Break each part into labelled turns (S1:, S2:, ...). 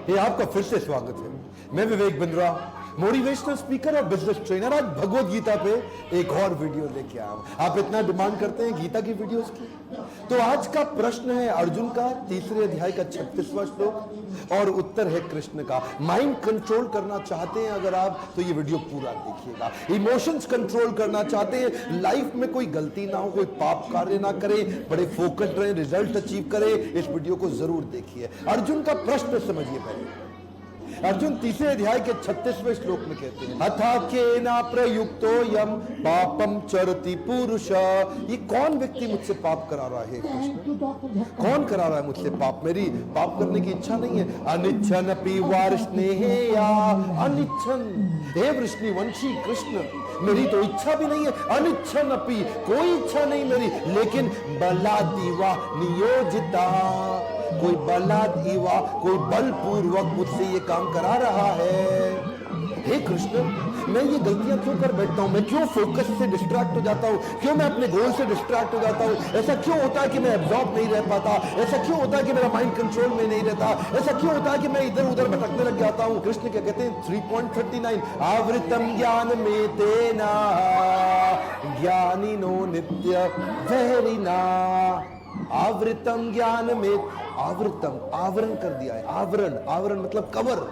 S1: ये आपका फिर से स्वागत है। मैं विवेक बिंद्रा, मोटिवेशनल स्पीकर और बिजनेस ट्रेनर, आज भगवत गीता पे एक और वीडियो लेके आया हूं। आप इतना डिमांड करते हैं गीता की वीडियोस की, तो आज का प्रश्न है अर्जुन का, तीसरे अध्याय का 36वां श्लोक, और उत्तर है कृष्ण का। माइंड कंट्रोल करना चाहते हैं अगर आप, तो ये वीडियो पूरा देखिएगा। इमोशंस कंट्रोल करना चाहते हैं, लाइफ में कोई गलती ना हो, कोई पाप कार्य ना करें, बड़े फोकस्ड रहें, रिजल्ट अचीव करें, इस वीडियो को जरूर देखिए। अर्जुन का प्रश्न समझिए पहले। अर्जुन तीसरे अध्याय के 36वें श्लोक में कहते हैं, अथा केना प्रयुक्तो यम पापम चरति पुरुष। ये कौन व्यक्ति मुझसे पाप करा रहा है कृष्ण? कौन करा रहा है मुझसे पाप? मेरी पाप करने की इच्छा नहीं है। अनिच्छन अपि वार्ष्णेया, अनिच्छन हे वृष्णिवंशी कृष्ण, मेरी तो इच्छा भी नहीं है। अनिच्छन अपि, कोई इच्छा नहीं मेरी, लेकिन बलादिवा नियोजिता, कोई बलादिवा, कोई बलपूर्वक मुझसे ये काम करा रहा है। हे कृष्ण, मैं ये गलतियां क्यों कर बैठता हूं? मैं क्यों फोकस से डिस्ट्रैक्ट हो जाता हूं? क्यों मैं अपने गोल से डिस्ट्रैक्ट हो जाता हूं? ऐसा क्यों होता है कि मैं एब्जॉर्ब नहीं रह पाता? ऐसा क्यों होता है कि मेरा माइंड कंट्रोल में नहीं रहता? ऐसा क्यों होता है कि मैं इधर उधर भटकने लग जाता हूं? कृष्ण क्या कहते हैं 3.39, आवृतम ज्ञान में तेना ज्ञानिनो नित्य वैरिना। आवृतम ज्ञान में, आवृतम आवरण कर दिया है। आवरण, आवरण मतलब कवर।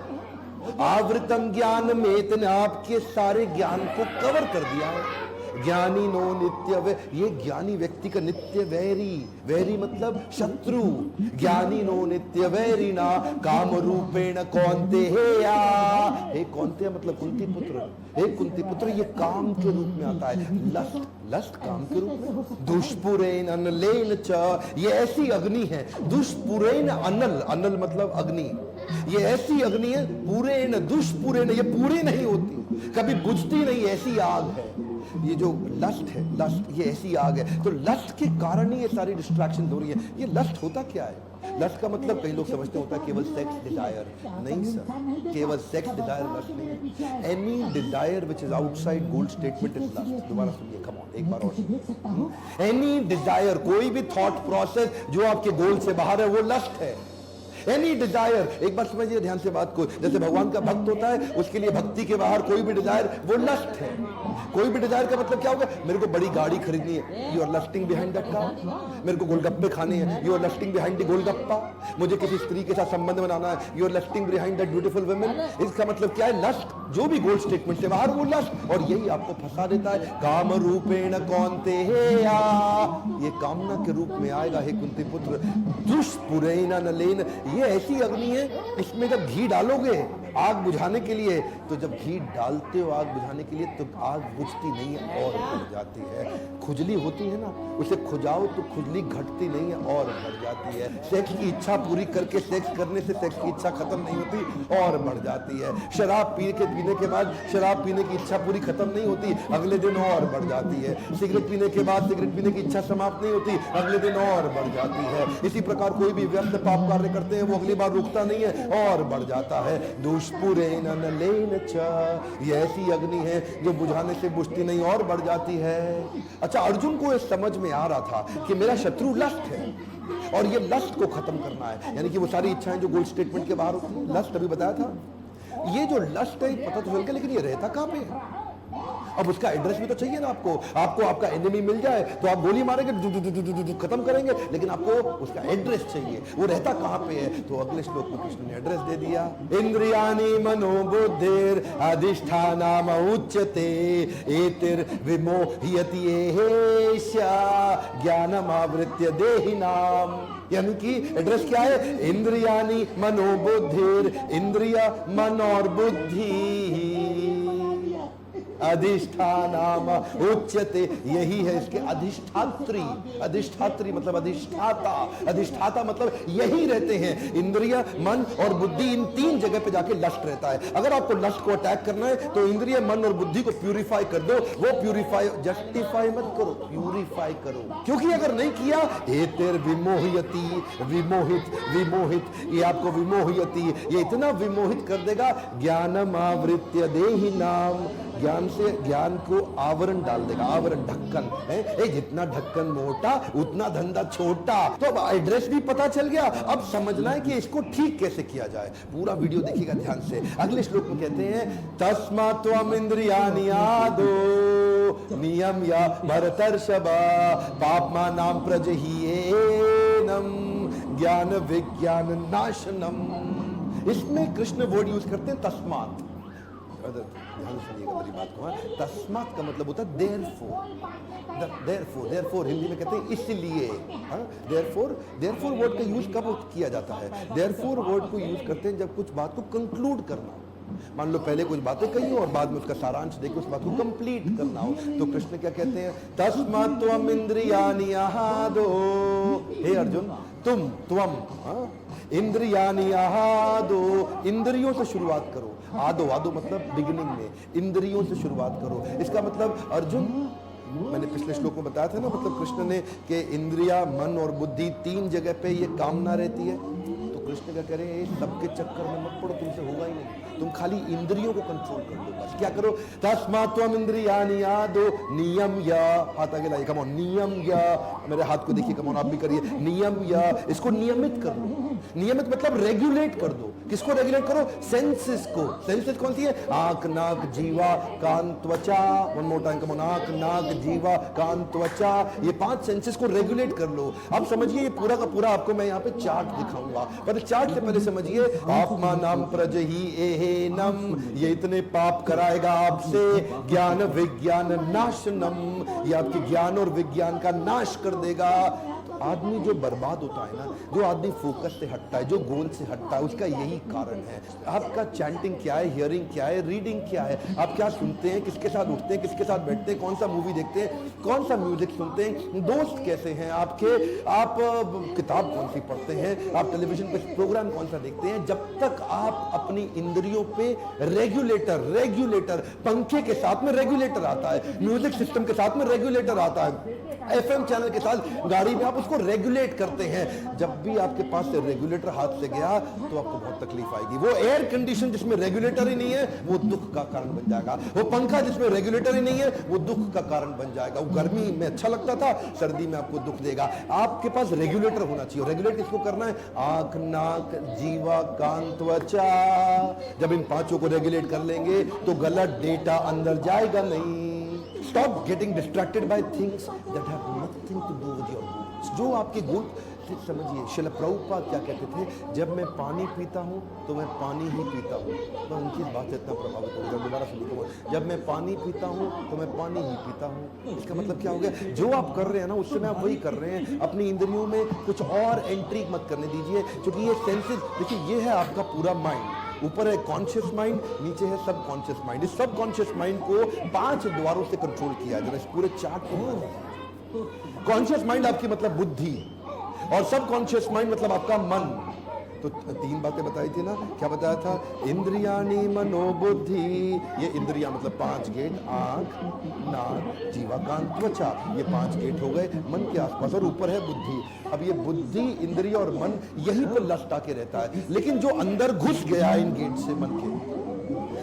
S1: आवृतम ज्ञान में इतने आपके सारे ज्ञान को कवर कर दिया है। ज्ञानी नो नित्य वै, ये ज्ञानी व्यक्ति का नित्य वैरी, वैरी मतलब शत्रु। ज्ञानी नो नित्य वैरी ना काम रूपेण कौन्ते हे कौन्ते मतलब कुंती पुत्र। हे कुंती पुत्र, ये काम के रूप में आता है। लस्ट, लस्ट काम के रूप में। दुष्पुरेन अनलेन च, ये ऐसी अग्नि है। दुष्पुरेन अनल, अनल मतलब अग्नि। ये ऐसी अग्नि है, पूरे न दुष्पुरेन, ये पूरी नहीं होती, कभी बुझती नहीं, ऐसी आग है। ये जो लस्ट है, लस्ट, ये ऐसी आग है। तो लस्ट के कारण ही ये सारी डिस्ट्रैक्शन हो रही है। ये लस्ट होता क्या है? लस्ट का मतलब कई लोग समझते होता है केवल सेक्स डिजायर। नहीं सर, केवल सेक्स डिजायर लस्ट नहीं। Any desire which is outside goal statement is lust. दोबारा सुनिए, कम ऑन, एक बार और। एनी डिजायर, कोई भी थॉट प्रोसेस जो आपके गोल से बाहर है, वो लस्ट है। एनी डिजायर, एक बार समझिए ध्यान से बात को, जैसे भगवान का भक्त होता है, उसके लिए भक्ति के बाहर कोई भी डिजायर वो लस्ट है। कोई भी डिजायर का मतलब क्या होगा? मेरे को बड़ी गाड़ी खरीदनी है, you are lusting behind that car. मेरे को गोलगप्पे खाने हैं, you are lusting behind the golgappa. मुझे किसी स्त्री के साथ संबंध बनाना है, you are lusting behind that beautiful women. इसका मतलब क्या है? लस्ट। जो भी गोल स्टेटमेंट से बाहर वो लस्ट, और यही आपको फंसा देता है। काम रूपेण कौन्ते हेया, ये कामना के रूप में आएगा हे कुंती पुत्र। दुष्पुरेन नलेन, ये ऐसी अग्नि है, इसमें जब घी डालोगे आग बुझाने के लिए, तो जब घी डालते हो आग बुझाने के लिए, तो आग बुझती नहीं है और बढ़ जाती है। खुजली होती है ना, उसे खुजाओ तो खुजली घटती नहीं है और बढ़ जाती है। सेक्स की इच्छा पूरी करके सेक्स करने से सेक्स की इच्छा खत्म नहीं होती और बढ़ जाती है। शराब पीने के बाद शराब पीने की इच्छा पूरी खत्म नहीं होती, अगले दिन और बढ़ जाती है। सिगरेट पीने के बाद सिगरेट पीने की इच्छा समाप्त नहीं होती, अगले दिन और बढ़ जाती है। इसी प्रकार कोई भी व्यर्थ पाप कार्य करते हैं, वो अगली बार रुकता नहीं है और बढ़ जाता है। दुष्पुरेन अनलेन च, ये ऐसी अग्नि है जो बुझाने से बुझती नहीं और बढ़ जाती है। अच्छा, अर्जुन को ये समझ में आ रहा था कि मेरा शत्रु लस्ट है और ये लस्ट को खत्म करना है, यानी कि वो सारी इच्छाएं जो गोल स्टेटमेंट के बाहर होती है। लस्ट अभी बताया था, ये जो लस्ट है पता तो चल गया, लेकिन ये रहता कहां पे है? अब उसका एड्रेस भी तो चाहिए ना आपको। आपको आपका एनिमी मिल जाए तो आप गोली मारेंगे, खत्म करेंगे, लेकिन आपको उसका एड्रेस चाहिए। वो रहता कहां पे है? तो अगले श्लोक में कृष्ण ने एड्रेस दे दिया। इंद्रियाणि मनोबुद्धिर अधिष्ठानम उच्यते एतिर विमोह्यति एषा ज्ञानम आवृत्य देहिनाम। यानी कि एड्रेस क्या है? इंद्रियाणि मनोबुद्धिर, इंद्रिय मन और बुद्धि, अधिष्ठानाम उच्यते, यही है इसके अधिष्ठात्री। अधिष्ठात्री मतलब अधिष्ठाता। अधिष्ठाता मतलब यही रहते हैं। इंद्रिय, मन और बुद्धि, इन तीन जगह पे जाके लस्ट रहता है। अगर आपको लस्ट को अटैक करना है तो इंद्रिय, मन और बुद्धि को प्यूरिफाई कर दो। वो प्यूरिफाई, जस्टिफाई मत करो, प्यूरिफाई करो, क्योंकि अगर नहीं किया, एतेर विमोहयति, विमोहित, विमोहित, ये आपको विमोहयति, ये इतना विमोहित कर देगा। ज्ञानम आवृत्य देहिनाम, ज्ञान से ज्ञान को आवरण डाल देगा, आवरण, ढक्कन है, जितना ढक्कन मोटा उतना धंधा छोटा। तो अब एड्रेस भी पता चल गया, अब समझना है कि इसको ठीक कैसे किया जाए। पूरा वीडियो देखिएगा ध्यान से। अगले श्लोक में कहते हैं तस्मात् त्वम् इंद्रियाणि आदो नियम या भरतर्षभा पाप्मानां प्रजह्येनम ज्ञान विज्ञान नाशनम। इसमें कृष्ण वर्ड यूज करते हैं तस्मात्। ध्यान सुनिएगा मेरी बात को। तस्मात् का मतलब होता है देयरफॉर हिंदी में कहते हैं इसलिए। देयरफॉर वर्ड का यूज कब किया जाता है? देयरफॉर वर्ड को यूज करते हैं जब कुछ बात को कंक्लूड करना। मान लो पहले कुछ बातें कही हो और बाद में उसका सारांश देके उस बात को कंप्लीट करना हो, तो कृष्ण क्या कहते हैं? तस्मात् त्वम् इंद्रियाणि आदो। हे अर्जुन, त्वम इंद्रियाणि आदो, इंद्रियों से शुरुआत करो। आदो, आदो मतलब बिगिनिंग में, इंद्रियों से शुरुआत करो। इसका मतलब अर्जुन, मैंने पिछले श्लोक में बताया था ना, मतलब कृष्ण ने कि इंद्रिया, मन और बुद्धि तीन जगह पे ये कामना रहती है। तो कृष्ण क्या करें, सबके चक्कर में मत पड़ो, तुमसे होगा ही नहीं। तुम खाली इंद्रियों को कंट्रोल कर लो बस। क्या करो? तस्मात् त्वम् इंद्रियाणि आदो नियम या, हाथ आगे लाइए, कम ऑन, नियम या, मेरे हाथ को देखिए, कम ऑन आप भी करिए, नियम या, इसको नियमित कर लो। नियमित मतलब रेगुलेट कर दो। किसको रेगुलेट करो? सेंसेस को। सेंसेस कौन सी है? आंख, नाक, जीवा, कान, त्वचा। One more time, come on, आंख, नाक, जीवा, कान, त्वचा, ये 5 सेंसेस को रेगुलेट कर लो। अब समझिए ये पूरा का पूरा आपको मैं यहाँ पे चार्ट दिखाऊंगा, पर चार्ट से पहले समझिए पाप्मानां प्रजह्येनम, ये इतने पाप कराएगा आपसे। ज्ञान विज्ञान नाशनम, ये आपके ज्ञान और विज्ञान का नाश कर देगा। आदमी जो बर्बाद होता है ना, जो आदमी फोकस से हटता है, जो गोल से हटता है, उसका यही कारण है। आपका चैंटिंग क्या है, हियरिंग क्या है, रीडिंग क्या है, आप क्या सुनते हैं, किसके साथ उठते हैं, किसके साथ बैठते हैं, कौन सा मूवी देखते हैं, कौन सा म्यूजिक सुनते हैं, दोस्त कैसे हैं आपके, आप किताब कौन सी पढ़ते हैं, आप टेलीविजन पे प्रोग्राम कौन सा देखते हैं। जब तक आप अपनी इंद्रियों पे रेगुलेटर, पंखे के साथ में रेगुलेटर आता है, म्यूजिक सिस्टम के साथ में रेगुलेटर आता है, एफएम चैनल के साथ गाड़ी में आप उसको रेगुलेट करते हैं। जब भी आपके पास से रेगुलेटर हाथ से गया तो आपको बहुत तकलीफ आएगी। वो एयर कंडीशन जिसमें रेगुलेटर ही नहीं है वो दुख का कारण बन जाएगा। वो पंखा जिसमें रेगुलेटर ही नहीं है वो दुख का कारण बन जाएगा। वो गर्मी में अच्छा लगता था, सर्दी में आपको दुख देगा। आपके पास रेगुलेटर होना चाहिए। रेगुलेट किसको करना है? आंख, नाक, जीवा, कान, त्वचा। जब इन 5 को रेगुलेट कर लेंगे तो गलत डेटा अंदर जाएगा नहीं। Stop getting distracted by things that have nothing to do with your goals. जो आपके गोल, समझिए श्रील प्रभुपाद क्या कहते थे, जब मैं पानी पीता हूँ तो मैं पानी ही पीता हूँ। मैं उनकी बात से इतना प्रभावित हो गया। दोबारा सुनिए, जब मैं पानी पीता हूँ तो मैं पानी ही पीता हूँ। इसका मतलब क्या हो गया? जो आप कर रहे हैं ना उस समय आप वही कर रहे हैं। अपनी इंद्रियों में कुछ और एंट्री मत करने दीजिए, क्योंकि ये सेंसेस, देखिए ये है आपका पूरा माइंड। ऊपर है कॉन्शियस माइंड, नीचे है सब कॉन्शियस माइंड। इस सब कॉन्शियस माइंड को 5 द्वारों से कंट्रोल किया जरा इस पूरे चार्ट को। कॉन्शियस माइंड आपकी मतलब बुद्धि, और सब कॉन्शियस माइंड मतलब आपका मन। तो 3 बातें बताई थी ना, क्या बताया था? इंद्रियाणि मनोबुद्धि, ये इंद्रिया मतलब 5 गेट, आंख, नाक, जीवा, कान, त्वचा, ये 5 गेट हो गए मन के आसपास, और ऊपर है बुद्धि। अब ये बुद्धि, इंद्रिय और मन यहीं पर लस्ट आके रहता है। लेकिन जो अंदर घुस गया इन गेट से, मन के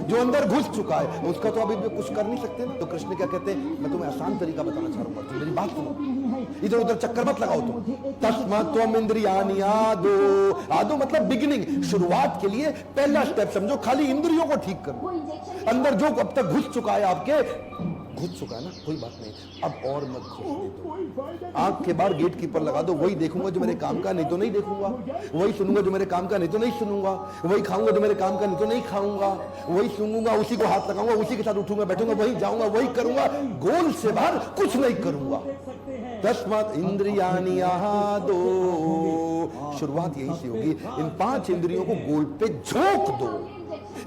S1: जो अंदर घुस चुका है, उसका तो अभी भी कुछ कर नहीं सकते ना। तो कृष्ण क्या कहते हैं? मैं तुम्हें आसान तरीका बताना चाह रहा हूँ, तुम मेरी बात सुनो, इधर उधर चक्कर मत लगाओ तुम। तस्मात् त्वम् इंद्रियाणि आदो, आदो मतलब बिगिनिंग, शुरुआत के लिए पहला स्टेप समझो, खाली इंद्रियों को ठीक करो। अंदर जो अब तक घुस चुका है आपके, घुस चुका है ना, कोई बात नहीं, अब और मत घुसने दो। आंख के बाहर गेट कीपर लगा दो, वही देखूंगा जो मेरे काम का, नहीं तो नहीं देखूंगा। वही सुनूंगा जो मेरे काम का, नहीं तो नहीं सुनूंगा। वही खाऊंगा जो मेरे काम का, नहीं तो नहीं खाऊंगा। वही सूंघूंगा, उसी को हाथ लगाऊंगा, उसी के साथ उठूंगा, बैठूंगा, वही जाऊंगा, वही करूंगा। गोल से बाहर कुछ नहीं करूंगा। तस्मात् इंद्रियाणि आदो, शुरुआत यही से होगी। इन 5 इंद्रियों को गोल पे झोंक दो,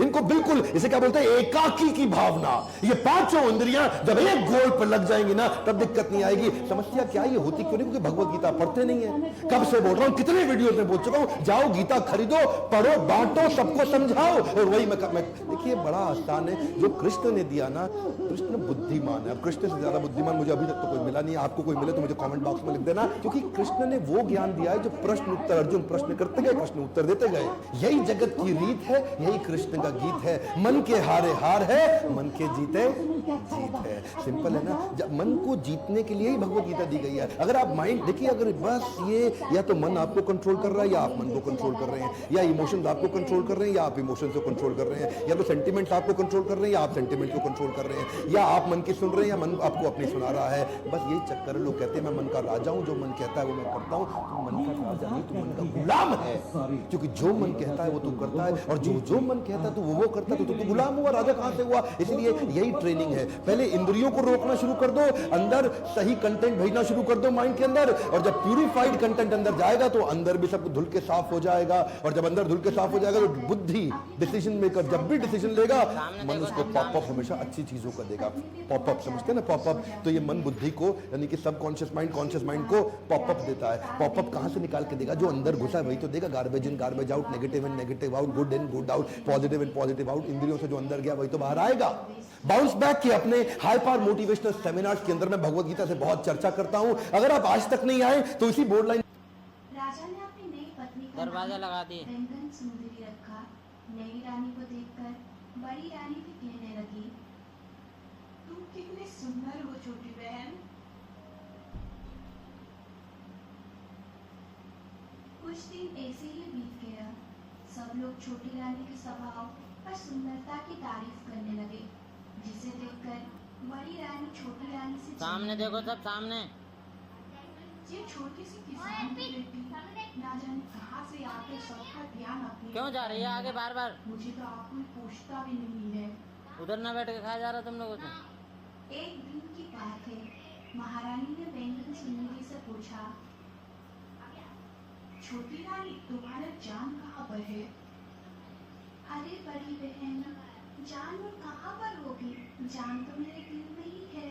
S1: इनको बिल्कुल, इसे क्या बोलते हैं, एकाकी की भावना। ये 5 इंद्रियां जब एक गोल पर लग जाएंगी ना, तब दिक्कत नहीं आएगी। समस्या क्या ये होती क्यों नहीं? क्योंकि भगवत गीता पढ़ते नहीं है। कब से बोल रहा हूं, कितने वीडियो में बोल चुका हूं, जाओ गीता खरीदो, पढ़ो, बांटो, सबको समझाओ, और वही मैं देखिए बड़ा आसान है। जो कृष्ण ने दिया ना, कृष्ण बुद्धिमान है। अब कृष्ण से ज्यादा बुद्धिमान मुझे अभी तक तो कोई मिला नहीं। आपको कोई मिले तो मुझे कमेंट बॉक्स में लिख देना, क्योंकि कृष्ण ने वो ज्ञान दिया है जो प्रश्न उत्तर, अर्जुन प्रश्न करते गए, कृष्ण उत्तर देते गए। यही जगत की रीत है, यही कृष्ण का गीत है, मन के हारे हार है, मन के जीते जीत है। सिंपल है ना। जब मन को जीतने के लिए ही भगवत गीता दी गई है। अगर आप माइंड देखिए, अगर बस ये या तो मन आपको कंट्रोल कर रहा है या आप मन को कंट्रोल कर रहे हैं, या इमोशंस आपको कंट्रोल कर रहे हैं या आप इमोशंस को कंट्रोल कर रहे हैं, या तो सेंटिमेंट्स आपको कंट्रोल कर रहे हैं या आप सेंटिमेंट को कंट्रोल कर रहे हैं, या आप मन की सुन रहे हैं या मन आपको अपनी सुना रहा है। बस यही चक्कर है। लोग कहते हैं मैं मन का राजा हूं, जो मन कहता है वो मैं करता हूं। तो मन का राजा नहीं, तो मन का गुलाम है, क्योंकि जो मन कहता है वो तू करता है, और जो मन कहता है तो वो करता है, तो तू गुलाम हुआ, राजा कहां से हुआ? इसलिए यही ट्रेनिंग है। पहले इंद्रियों को रोकना शुरू कर दो, अंदर सही कंटेंट भेजना शुरू कर दो माइंड के अंदर, और जब प्यूरिफाइड कंटेंट अंदर जाएगा तो अंदर भी सब धुल के साफ हो जाएगा। और जब अंदर धुल के साफ हो जाएगा तो बुद्धि, डिसीजन मेकर जब भी डिसीजन लेगा, मन उसको पॉपअप हमेशा अच्छी चीजों का देगा। पॉपअप समझते हैं ना, पॉपअप। तो ये मन बुद्धि को, यानी कि सबकॉन्शियस माइंड कॉन्शियस माइंड को पॉपअप देता है। पॉपअप कहां से निकाल के देगा? जो अंदर घुसा है वही तो देगा। Garbage in garbage out, negative in negative out, good in good out, positive in positive out. इंद्रियों से जो अंदर गया वही तो बाहर आएगा। बाउंस बैक के अपने हाई पावर मोटिवेशनल सेमिनार्स के अंदर मैं भगवत गीता से बहुत चर्चा करता हूं। अगर आप आज तक नहीं आए तो इसी बोर्ड लाइन।
S2: राजा ने अपनी नई पत्नी का
S3: दरवाजा लगा दिए।
S2: व्यंजन सुंदरी रखा। नई रानी को देखकर बड़ी रानी भी कहने लगी, तुम कितने सुंदर हो छोटी बहन। कुछ दिन ऐसे ही बीत गया। सब लोग छोटी रानी के स्वभाव और सुंदरता की तारीफ करने लगे, जिसे देखकर बड़ी रानी छोटी रानी से
S3: सामने देखो, सब सामने।
S2: ये छोटी सी किसान की बेटी ना जाने कहाँ से आकर सबका ध्यान अपने
S3: क्यों जा रही है आगे बार बार?
S2: मुझे तो आप कोई पूछता भी नहीं है।
S3: उधर ना बैठ के खाया जा रहा तुम लोगों से।
S2: एक दिन की बात है। महारानी ने व्यंजन सुंदरी से पूछा, छोटी रानी तुम्हारा जान कहाँ पर है? अरे बड़ी बहन, जान वो कहाँ पर होगी? जान तो मेरे दिल में ही है।